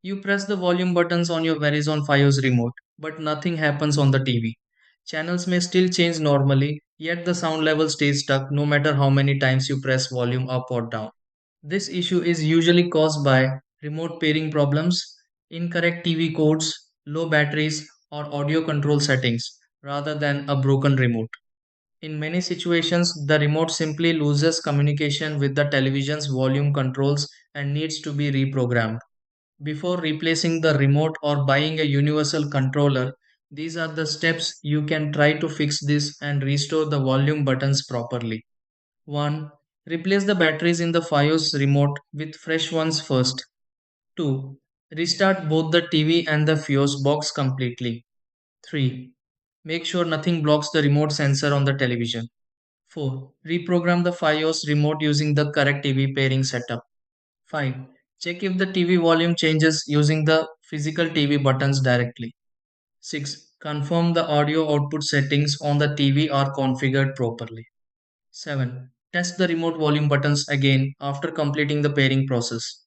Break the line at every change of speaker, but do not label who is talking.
You press the volume buttons on your Verizon Fios remote, but nothing happens on the TV. Channels may still change normally, yet the sound level stays stuck no matter how many times you press volume up or down. This issue is usually caused by remote pairing problems, incorrect TV codes, low batteries, or audio control settings, rather than a broken remote. In many situations, the remote simply loses communication with the television's volume controls and needs to be reprogrammed. Before replacing the remote or buying a universal controller, these are the steps you can try to fix this and restore the volume buttons properly. 1. Replace the batteries in the Fios remote with fresh ones first. 2. Restart both the TV and the Fios box completely. 3. Make sure nothing blocks the remote sensor on the television. 4. Reprogram the Fios remote using the correct TV pairing setup. 5. Check if the TV volume changes using the physical TV buttons directly. 6. Confirm the audio output settings on the TV are configured properly. 7. Test the remote volume buttons again after completing the pairing process.